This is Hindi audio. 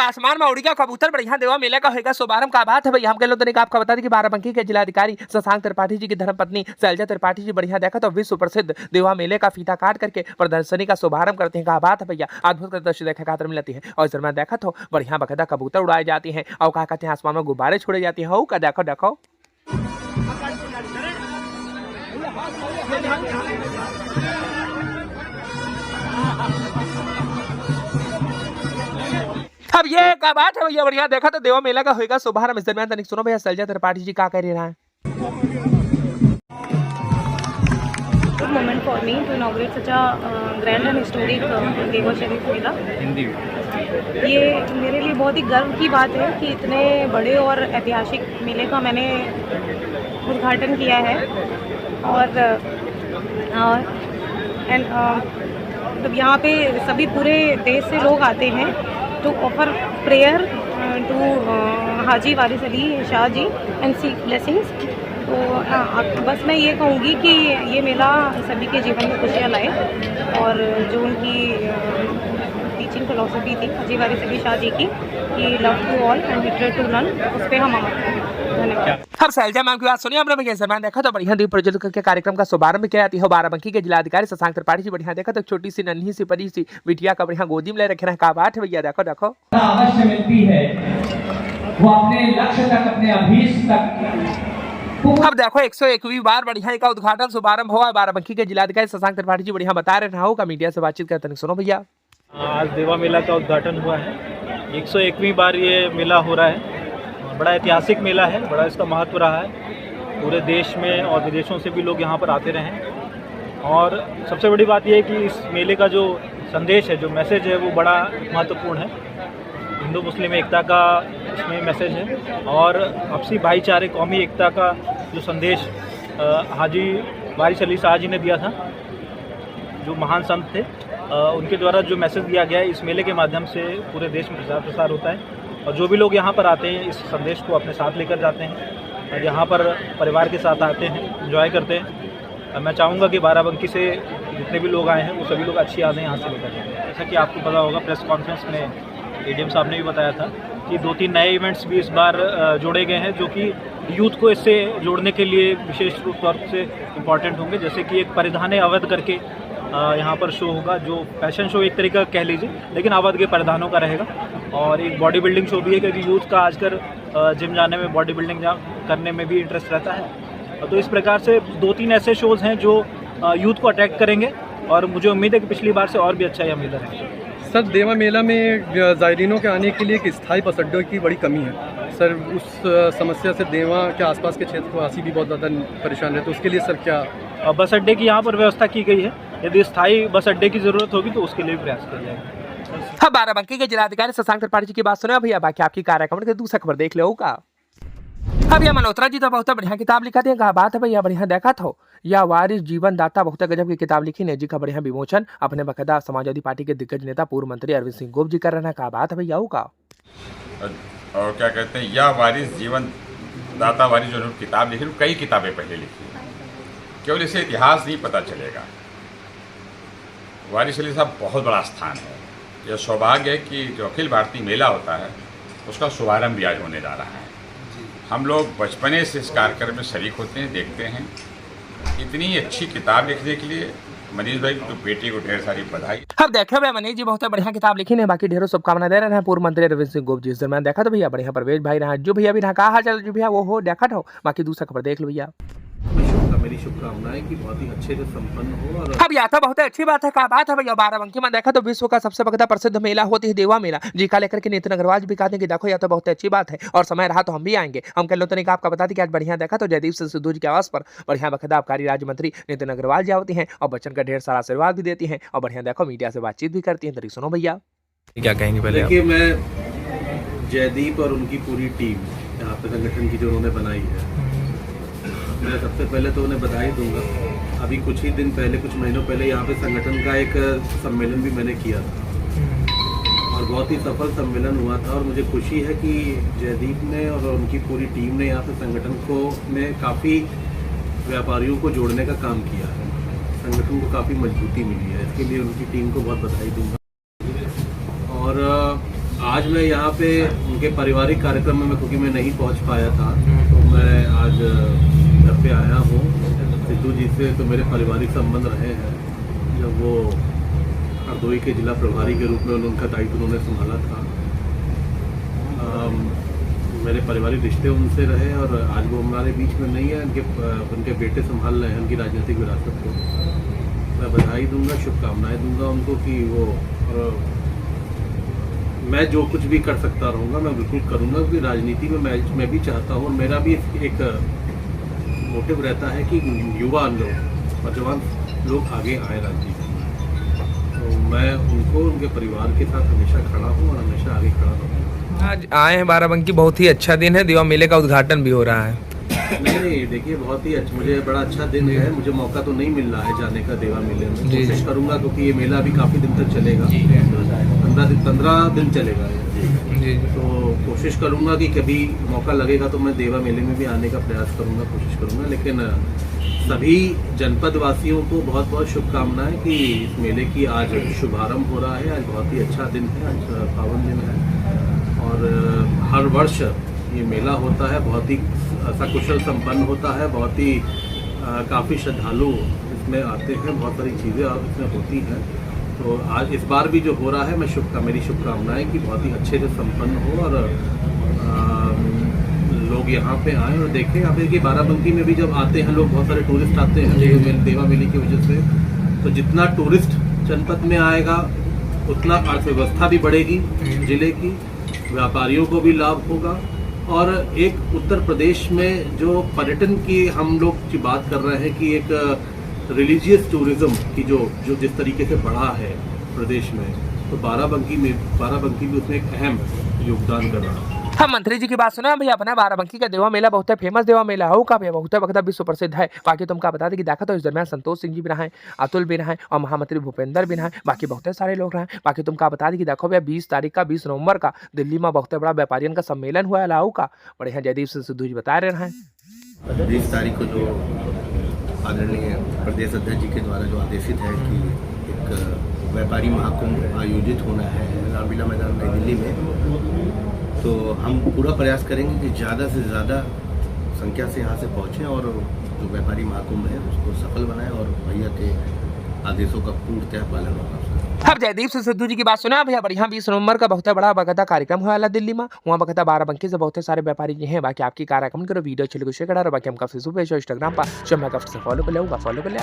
आसमान में उड़ी का कबूतर बढ़िया देवा मेला का होगा शुभारंभ का बात है भैया। हम कह लो तनिक आपका बता दें कि बाराबंकी के जिलाधिकारी शशांक त्रिपाठी जी की धर्मपत्नी शैलजा त्रिपाठी जी बढ़िया देखा तो विश्व प्रसिद्ध देवा मेले का फीता काट करके प्रदर्शनी का शुभारंभ करते हैं। कहा बात है भैया, अद्भुत प्रदर्शनी देखने खातिर मिलती है और इस दरमियान देखा तो बढ़िया बकायदा कबूतर उड़ाए जाती हैं और कहा कहते हैं आसमान में गुब्बारे छोड़े जाती हैं। का देखो देखो अब ये क्या बात है भैया, बढ़िया देखा तो देवा मेला का होगा शुभारंभ। इस दरमियान तनिक सुनो भैया शैलजा त्रिपाठी जी क्या कह रहे हैं। Good moment for me to inaugurate such a grand and historic देवा शरीफ मेला। ये मेरे लिए बहुत ही गर्व की बात है कि इतने बड़े और ऐतिहासिक मेले का मैंने उद्घाटन किया है और मतलब यहाँ पे सभी पूरे देश से लोग आते हैं to offer prayer to Haji Waris Ali Shah ji and seek blessings. तो बस मैं ये कहूँगी कि ये मेला सभी के जीवन में खुशियाँ लाए और जो उनकी टीचिंग फिलोसफी थी हाजी वारिस अली शाह जी की कि love to all and hatred to none, उस पर हम धन्यवाद। अब शैलजा मैम की बात सुनिए हमने भैया। सलमान देखा तो बढ़िया दीप प्रज्वलित करके कार्यक्रम का शुभारंभ किया जाती है। बाराबंकी के जिलाधिकारी शशांक त्रिपाठी जी बढ़िया देखा तो छोटी सी नन्ही सी परी सी बिटिया का बढ़िया गोदी में ले रखे हैं। कहा बात है भैया, देखो देखो अवश्य मिलती है वो अपने लक्ष्य तक, अपने अभीष्ट तक। अब देखो 101वीं बार बढ़िया का उद्घाटन शुभारंभ हुआ। बाराबंकी के जिलाधिकारी शशांक त्रिपाठी जी बढ़िया बता रहे होगा मीडिया से बातचीत करते हैं। सुनो भैया, आज देवा मेला का उद्घाटन हुआ है। 101वीं बार ये मेला हो रहा है। बड़ा ऐतिहासिक मेला है, बड़ा इसका महत्व रहा है। पूरे देश में और विदेशों से भी लोग यहाँ पर आते रहे हैं और सबसे बड़ी बात यह है कि इस मेले का जो संदेश है, जो मैसेज है, वो बड़ा महत्वपूर्ण है। हिंदू मुस्लिम एकता का इसमें मैसेज है और आपसी भाईचारे, कौमी एकता का जो संदेश हाजी वारिस अली शाह जी ने दिया था, जो महान संत थे, उनके द्वारा जो मैसेज दिया गया है, इस मेले के माध्यम से पूरे देश में प्रचार प्रसार होता है और जो भी लोग यहाँ पर आते हैं इस संदेश को अपने साथ लेकर जाते हैं और यहाँ पर परिवार के साथ आते हैं, एंजॉय करते हैं। मैं चाहूँगा कि बाराबंकी से जितने भी लोग आए हैं वो सभी लोग अच्छी यादें यहाँ से लेकर जाएं। जैसा कि आपको पता होगा, प्रेस कॉन्फ्रेंस में एडीएम साहब ने भी बताया था कि 2-3 नए इवेंट्स भी इस बार जोड़े गए हैं जो कि यूथ को इससे जोड़ने के लिए विशेष तौर से इम्पॉर्टेंट होंगे। जैसे कि एक परिधान अवध करके यहाँ पर शो होगा, जो फैशन शो एक तरीका कह लीजिए, लेकिन अवध के परिधानों का रहेगा। और एक बॉडी बिल्डिंग शो भी है क्योंकि यूथ का आजकल जिम जाने में, बॉडी बिल्डिंग करने में भी इंटरेस्ट रहता है। तो इस प्रकार से 2-3 ऐसे शोज़ हैं जो यूथ को अट्रैक्ट करेंगे और मुझे उम्मीद है कि पिछली बार से और भी अच्छा यह मेला रहेगा। सर, देवा मेला में ज़ायरीनों के आने के लिए एक स्थायी बस अड्डों की बड़ी कमी है सर। उस समस्या से देवा के आसपास के क्षेत्रवासी भी बहुत ज़्यादा परेशान रहते, तो उसके लिए सर क्या बस अड्डे की यहाँ पर व्यवस्था की गई है। यदि स्थायी बस अड्डे की ज़रूरत होगी तो उसके लिए भी प्रयास किया जाएगा। हाँ, बाराबंकी के जिलाधिकारी शशांक त्रिपाठी जी की बात सुना भैया। बाकी आपकी कार्यक्रम के दूसरा खबर देख लो का। अब यह मल्होत्रा जी तो बहुत बढ़िया किताब लिखा थी। कहा बात है भैया, बढ़िया देखा था या वारिस जीवन दाता बहुत गजब की किताब लिखी ने जी का बढ़िया विमोचन अपने बकायदा समाजवादी पार्टी के दिग्गज नेता पूर्व मंत्री अरविंद सिंह गोप जी कर रहे हैं। कहा बात है भैया का और क्या कहते हैं, या वारिस जीवन दाता वारिस जो किताब लिखी, कई किताबें पहले लिखी, केवल इसे इतिहास नहीं पता चलेगा। वारिस अली साहब बहुत बड़ा स्थान है। यह सौभाग्य है कि जो अखिल भारतीय मेला होता है उसका शुभारंभ भी आज होने जा रहा है। हम लोग बचपने से इस कार्यक्रम में शरीक होते हैं, देखते हैं। इतनी अच्छी किताब लिखने के लिए मनीष भाई की बेटी को ढेर सारी बधाई। अब देखो भैया, मनीष जी बहुत बढ़िया किताब लिखी है। बाकी ढेरों शुभकामना दे रहे हैं पूर्व मंत्री अरविंद सिंह गोप जी। इस दरमियान देखा तो भैया बढ़िया प्रवेश भाई रहा जो भैया भी रहा। कहा चल जो भैया वो हो देखा था। बाकी दूसरा खबर देख लो भैया। मेरी शुभकामनाएं कि बहुत ही अच्छे से संपन्न हो। और अब यह तो बहुत अच्छी बात है। कहा बात है भैया, बाराबंकी में देखा तो विश्व का सबसे बड़ा प्रसिद्ध मेला होती है देवा मेला जी का लेकर के नितिन अग्रवाल भी कहते हैं कि देखो यह तो बहुत अच्छी बात है और समय रहा तो हम भी आएंगे। हम कह लो तो नहीं आपका बता दें कि आज बढ़िया देखा तो जयदीप सिद्धू जी के आवास पर बढ़िया बकायदा आबकारी राज्य मंत्री नितिन अग्रवाल जी होती हैं और बच्चन का ढेर सारा आशीर्वाद भी देती हैं और बढ़िया देखो मीडिया से बातचीत भी करती है। तरीके सुनो भैया क्या कहेंगे पहले। देखिए, मैं जयदीप और उनकी पूरी टीम यहाँ पे संगठन की जो उन्होंने बनाई है, मैं सबसे पहले तो उन्हें बधाई दूंगा। अभी कुछ ही दिन पहले, कुछ महीनों पहले यहाँ पे संगठन का एक सम्मेलन भी मैंने किया था और बहुत ही सफल सम्मेलन हुआ था। और मुझे खुशी है कि जयदीप ने और उनकी पूरी टीम ने यहाँ पे संगठन को में काफ़ी व्यापारियों को जोड़ने का काम किया है। संगठन को काफ़ी मजबूती मिली है, इसके लिए उनकी टीम को बहुत बधाई दूंगा। और आज मैं यहाँ पे उनके पारिवारिक कार्यक्रम में क्योंकि मैं नहीं पहुँच पाया था, तो मैं आज घर पे आया हूँ। सिद्धू जी से तो मेरे पारिवारिक संबंध रहे हैं। जब वो हरदोई के जिला प्रभारी के रूप में उनका दायित्व उन्होंने संभाला था, मेरे पारिवारिक रिश्ते उनसे रहे और आज वो हमारे बीच में नहीं है। उनके बेटे संभाल रहे हैं उनकी राजनीतिक विरासत को। मैं बधाई दूंगा, शुभकामनाएं दूंगा उनको कि वो, और मैं जो कुछ भी कर सकता रहूँगा मैं बिल्कुल करूँगा, क्योंकि राजनीति में मैं भी चाहता हूँ और मेरा भी एक मोटिव रहता है कि युवा लोग और जवान लोग आगे आए राजनीति में। तो मैं उनको, उनके परिवार के साथ हमेशा खड़ा हूँ और हमेशा आगे खड़ा रहूँगा। आज आए हैं बाराबंकी, बहुत ही अच्छा दिन है, देवा मेले का उद्घाटन भी हो रहा है। नहीं देखिए, बहुत ही अच्छा, मुझे बड़ा अच्छा दिन है। मुझे मौका तो नहीं मिल रहा है जाने का देवा मेले में। कोशिश करूंगा क्योंकि ये मेला अभी काफ़ी दिन तक चलेगा, 15 दिन चलेगा ये। तो कोशिश करूंगा कि कभी मौका लगेगा तो मैं देवा मेले में भी आने का प्रयास करूंगा, कोशिश करूंगा। लेकिन सभी जनपद वासियों को बहुत बहुत शुभकामनाएं कि इस मेले की आज शुभारंभ हो रहा है। आज बहुत ही अच्छा दिन है, आज पावन दिन है और हर वर्ष ये मेला होता है, बहुत ही सकुशल संपन्न होता है। बहुत ही काफ़ी श्रद्धालु इसमें आते हैं, बहुत सारी चीज़ें इसमें होती हैं। तो आज इस बार भी जो हो रहा है, मेरी शुभकामनाएं कि बहुत ही अच्छे से संपन्न हो और लोग यहाँ पे आएँ और देखें। यहाँ पे कि बाराबंकी में भी जब आते हैं लोग, बहुत सारे टूरिस्ट आते हैं देवा मेले की वजह से। तो जितना टूरिस्ट जनपद में आएगा उतना अर्थव्यवस्था भी बढ़ेगी जिले की, व्यापारियों को भी लाभ होगा। और एक उत्तर प्रदेश में जो पर्यटन की हम लोग की बात कर रहे हैं कि एक रिलीजियस टूरिज्म की जो जिस तरीके से बढ़ा है प्रदेश में, तो बाराबंकी भी उसमें एक अहम योगदान कर रहा है। हम मंत्री जी की बात सुना भैया। अपना बाराबंकी का देवा मेला बहुत फेमस देवा मेला हो का भैया, बहुत बगदा विश्व प्रसिद्ध है। बाकी तुमका बता दें कि देखा तो इस दरमियान संतोष सिंह जी भी रहे, अतुल भी रहे और महामंत्री भूपेंद्र भी रहे, बाकी बहुत सारे लोग रहे। बाकी तुमका बता दें कि देखो भैया 20 नवंबर का दिल्ली में बहुत बड़ा व्यापारियों का सम्मेलन हुआ लाऊ का। बड़े हैं जयदीप सिद्धू जी बता रहे हैं 20 तारीख को जो आदरणीय प्रदेश अध्यक्ष जी के द्वारा जो आदेशित है कि एक व्यापारी महाकुंभ आयोजित होना है रामलीला मैदान नई दिल्ली में, तो हम पूरा प्रयास करेंगे कि ज़्यादा से ज़्यादा संख्या से यहाँ से पहुँचें और जो व्यापारी महाकुंभ है उसको सफल बनाएं और भैया के आदेशों का पूर्णतः पालन होगा। अब जयदीप सिद्धू जी की बात सुना भैया। बढ़िया 20 नवंबर का बहुत बड़ा बगदा कार्यक्रम हुआ दिल्ली में। वहाँ बगदा बाराबंकी से बहुत सारे व्यापारी जी हैं। बाकी आपकी कार्यक्रम करो, वीडियो चलो शेयर करा और बाकी हमका फेसबुक पेज और इंस्टाग्राम पर फॉलो कर ले।